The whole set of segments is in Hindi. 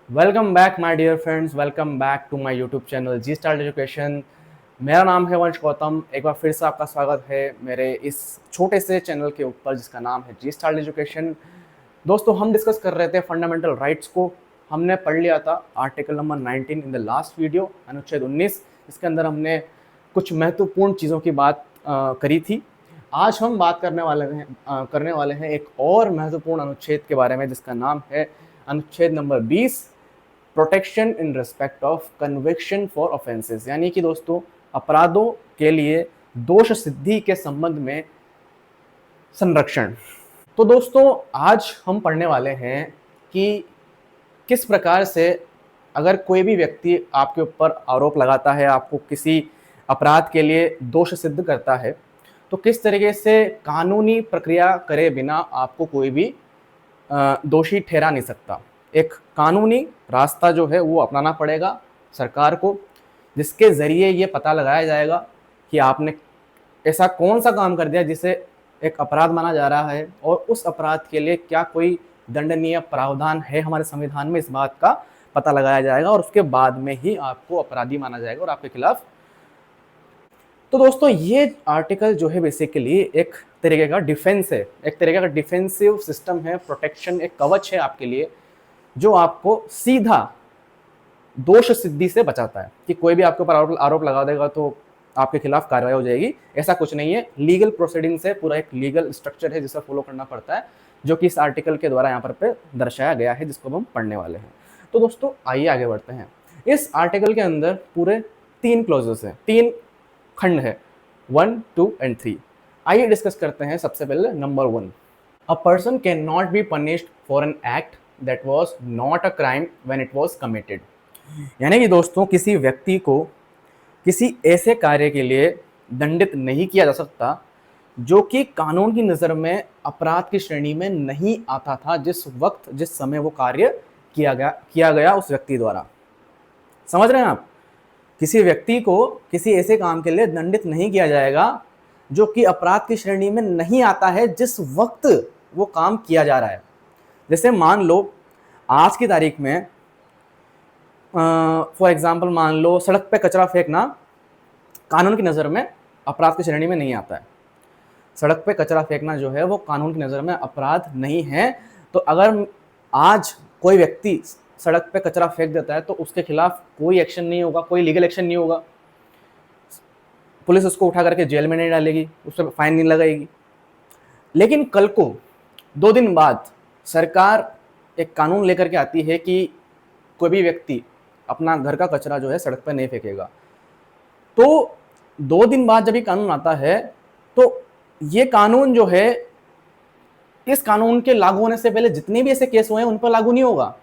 Welcome back my dear friends, welcome back to my YouTube channel G start education. मेरा नाम है वंश गौतम। एक बार फिर से आपका स्वागत है मेरे इस छोटे से चैनल के ऊपर जिसका नाम है जी स्टार्ट एजुकेशन। दोस्तों, हम डिस्कस कर रहे थे फंडामेंटल राइट्स को। हमने पढ़ लिया था article number 19 in the last video, अनुच्छेद 19। इसके अंदर हमने कुछ महत्वपूर्ण चीज़ों की बात करी थी। आज हम बात करने वाले हैं एक और महत्वपूर्ण अनुच्छेद के बारे में जिसका नाम है अनुच्छेद number 20, protection in respect of conviction for offences. यानी कि दोस्तों, अपराधों के लिए दोष सिद्धि के संबंध में संरक्षण। तो दोस्तों, आज हम पढ़ने वाले हैं कि किस प्रकार से अगर कोई भी व्यक्ति आपके ऊपर आरोप लगाता है, आपको किसी अपराध के लिए दोष सिद्ध करता है, तो किस तरीके से कानूनी प्रक्रिया करे बिना आपको कोई भी दोषी ठहरा नहीं सकता। एक कानूनी रास्ता जो है वो अपनाना पड़ेगा सरकार को, जिसके ज़रिए ये पता लगाया जाएगा कि आपने ऐसा कौन सा काम कर दिया जिसे एक अपराध माना जा रहा है, और उस अपराध के लिए क्या कोई दंडनीय प्रावधान है हमारे संविधान में। इस बात का पता लगाया जाएगा और उसके बाद में ही आपको अपराधी माना जाएगा और आपके खिलाफ। तो दोस्तों, ये आर्टिकल जो है बेसिकली एक तरीके का डिफेंस है, एक तरीके का डिफेंसिव सिस्टम है, प्रोटेक्शन, एक कवच है आपके लिए, जो आपको सीधा दोष सिद्धि से बचाता है कि कोई भी आपके ऊपर आरोप लगा देगा तो आपके खिलाफ कार्रवाई हो जाएगी। ऐसा कुछ नहीं है। लीगल प्रोसीडिंग से पूरा एक लीगल स्ट्रक्चर है जिसे फॉलो करना पड़ता है, जो कि इस आर्टिकल के द्वारा यहाँ पर पे दर्शाया गया है, जिसको हम पढ़ने वाले हैं। तो दोस्तों, आइए आगे बढ़ते हैं। इस आर्टिकल के अंदर पूरे 3 क्लॉजेस हैं, 3 खंड है, 1, 2 एंड 3। आइए डिस्कस करते हैं। सबसे पहले number 1, a person can not be punished for an act that was not a crime when it was committed. यानी कि दोस्तों, किसी व्यक्ति को किसी ऐसे कार्य के लिए दंडित नहीं किया जा सकता जो कि कानून की नज़र में अपराध की श्रेणी में नहीं आता था जिस वक्त जिस समय वो कार्य किया गया उस व्यक्ति द्वारा। समझ रहे हैं आप? किसी व्यक्ति को किसी ऐसे काम के लिए दंडित नहीं किया जाएगा जो कि अपराध की श्रेणी में नहीं आता है जिस वक्त वो काम किया जा रहा है। जैसे मान लो आज की तारीख में फॉर एग्जाम्पल मान लो सड़क पे कचरा फेंकना कानून की नज़र में अपराध की श्रेणी में नहीं आता है। सड़क पे कचरा फेंकना जो है वो कानून की नज़र में अपराध नहीं है। तो अगर आज कोई व्यक्ति सड़क पे कचरा फेंक देता है तो उसके खिलाफ कोई एक्शन नहीं होगा, कोई लीगल एक्शन नहीं होगा। पुलिस उसको उठा करके जेल में नहीं डालेगी, उस पर फाइन नहीं लगाएगी। लेकिन कल को 2 दिन बाद सरकार एक कानून लेकर के आती है कि कोई भी व्यक्ति अपना घर का कचरा जो है सड़क पर नहीं फेंकेगा। तो 2 दिन बाद जब ये कानून आता है तो ये कानून जो है, इस कानून के लागू होने से पहले जितने भी ऐसे केस हुए हैं उन पर लागू नहीं होगा।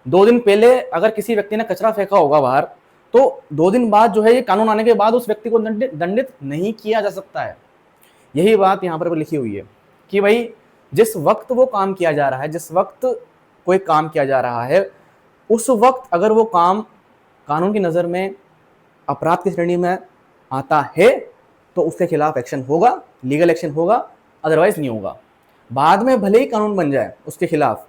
2 दिन पहले अगर किसी व्यक्ति ने कचरा फेंका होगा बाहर, तो 2 दिन बाद जो है ये कानून आने के बाद उस व्यक्ति को दंडित नहीं किया जा सकता है। यही बात यहाँ पर लिखी हुई है कि भाई जिस वक्त वो काम किया जा रहा है, जिस वक्त कोई काम किया जा रहा है, उस वक्त अगर वो काम कानून की नज़र में अपराध की श्रेणी में आता है तो उसके खिलाफ एक्शन होगा, लीगल एक्शन होगा, अदरवाइज नहीं होगा। बाद में भले ही कानून बन जाए उसके खिलाफ,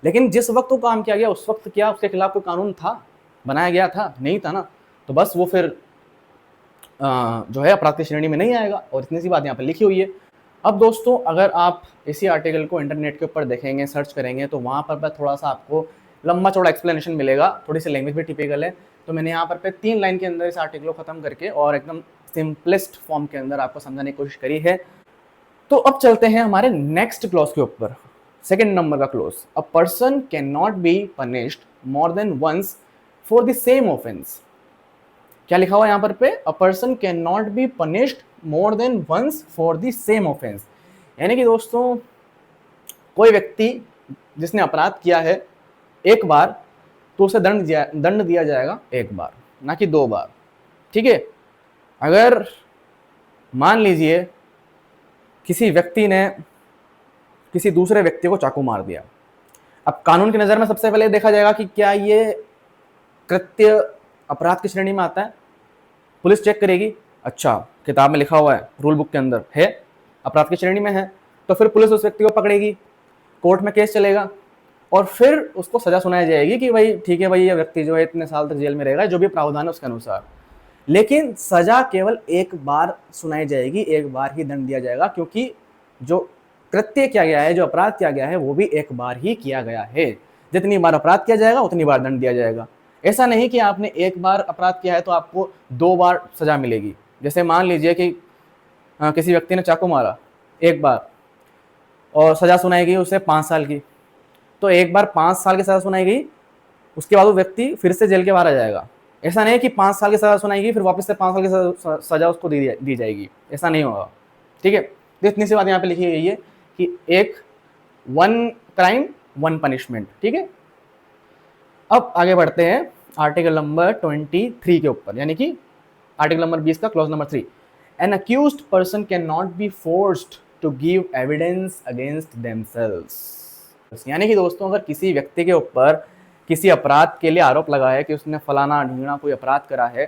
लेकिन जिस वक्त वो काम किया गया उस वक्त क्या उसके खिलाफ कोई कानून था, बनाया गया था? नहीं था ना। तो बस वो फिर जो है अपराध की श्रेणी में नहीं आएगा, और इतनी सी बात यहाँ पर लिखी हुई है। अब दोस्तों, अगर आप इसी आर्टिकल को इंटरनेट के ऊपर देखेंगे, सर्च करेंगे, तो वहाँ पर थोड़ा सा आपको लंबा चौड़ा एक्सप्लेनेशन मिलेगा। थोड़ी सी लैंग्वेज भी टिपिकल है, तो मैंने यहाँ पर 3 लाइन के अंदर इस आर्टिकल को ख़त्म करके और एकदम सिंपलेस्ट फॉर्म के अंदर आपको समझाने की कोशिश करी है। तो अब चलते हैं हमारे नेक्स्ट क्लॉज के ऊपर, सेकेंड नंबर का clause. A person can not be punished more than once for the same offence. क्या लिखा हुआ है यहाँ पे? A person can not be punished more than once for the same offence. यानी कि दोस्तों, कोई व्यक्ति जिसने अपराध किया है एक बार, तो उसे दंड दिया जाएगा एक बार, ना कि 2 बार। ठीक है? अगर मान लीजिए किसी व्यक्ति ने किसी दूसरे व्यक्ति को चाकू मार दिया, अब कानून की नज़र में सबसे पहले देखा जाएगा कि क्या ये कृत्य अपराध की श्रेणी में आता है। पुलिस चेक करेगी, अच्छा किताब में लिखा हुआ है, रूल बुक के अंदर है, अपराध की श्रेणी में है, तो फिर पुलिस उस व्यक्ति को पकड़ेगी, कोर्ट में केस चलेगा। और फिर उसको सजा सुनाई जाएगी कि भाई ठीक है भाई, ये व्यक्ति जो है इतने साल तक जेल में रहेगा, जो भी प्रावधान है उसके अनुसार। लेकिन सजा केवल एक बार सुनाई जाएगी, एक बार ही दंड दिया जाएगा, क्योंकि जो कृत्य किया गया है, जो अपराध किया गया है, वो भी एक बार ही किया गया है। जितनी बार अपराध किया जाएगा उतनी बार दंड दिया जाएगा। ऐसा नहीं कि आपने एक बार अपराध किया है तो आपको 2 बार सजा मिलेगी। जैसे मान लीजिए कि किसी व्यक्ति ने चाकू मारा एक बार और सजा सुनाई गई उसे 5 साल की, तो एक बार 5 साल की सजा सुनाई गई, उसके बाद वो व्यक्ति फिर से जेल के बाहर आ जाएगा। ऐसा नहीं है कि 5 साल की सजा सुनाई गई फिर वापस से 5 साल की सजा उसको दी जाएगी, ऐसा नहीं होगा। ठीक है, तो इतनी सी बात यहाँ पे लिखी गई है कि एक 1 क्राइम 1 पनिशमेंट। ठीक है, अब आगे बढ़ते हैं आर्टिकल नंबर 23 के ऊपर, यानी कि आर्टिकल नंबर 20 का clause number 3। An accused person can not be forced to give evidence against themselves. यानी कि दोस्तों, अगर किसी व्यक्ति के ऊपर किसी अपराध के लिए आरोप लगा है कि उसने फलाना ढींगना कोई अपराध करा है,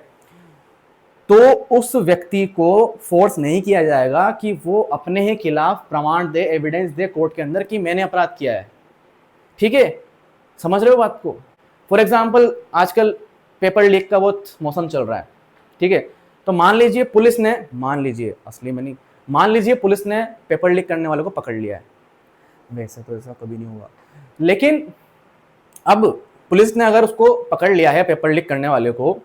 तो उस व्यक्ति को फोर्स नहीं किया जाएगा कि वो अपने ही खिलाफ प्रमाण दे, एविडेंस दे कोर्ट के अंदर कि मैंने अपराध किया है। ठीक है, समझ रहे हो बात को? फॉर एग्जाम्पल, आजकल पेपर लीक का बहुत मौसम चल रहा है। ठीक है, तो मान लीजिए पुलिस ने, मान लीजिए असली में नहीं, मान लीजिए पुलिस ने पेपर लीक करने वाले को पकड़ लिया है। वैसे तो ऐसा कभी नहीं होगा, लेकिन अब पुलिस ने अगर उसको पकड़ लिया है, पेपर लीक करने वाले को,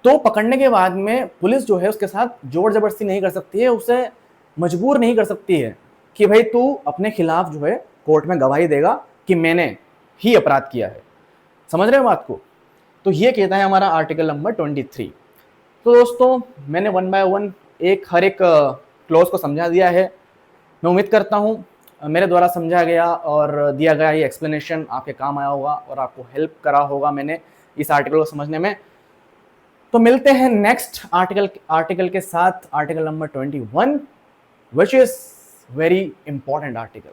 तो पकड़ने के बाद में पुलिस जो है उसके साथ जोर जबरदस्ती नहीं कर सकती है, उसे मजबूर नहीं कर सकती है कि भाई तू अपने खिलाफ जो है कोर्ट में गवाही देगा कि मैंने ही अपराध किया है। समझ रहे हो बात को? तो ये कहता है हमारा आर्टिकल नंबर 23। तो दोस्तों, मैंने 1 बाय 1 हर एक क्लॉज को समझा दिया है। मैं उम्मीद करता हूँ मेरे द्वारा समझा गया और दिया गया ये एक्सप्लेनेशन आपके काम आया होगा और आपको हेल्प करा होगा मैंने इस आर्टिकल को समझने में। तो मिलते हैं नेक्स्ट आर्टिकल के साथ, article number 21, which is very important article.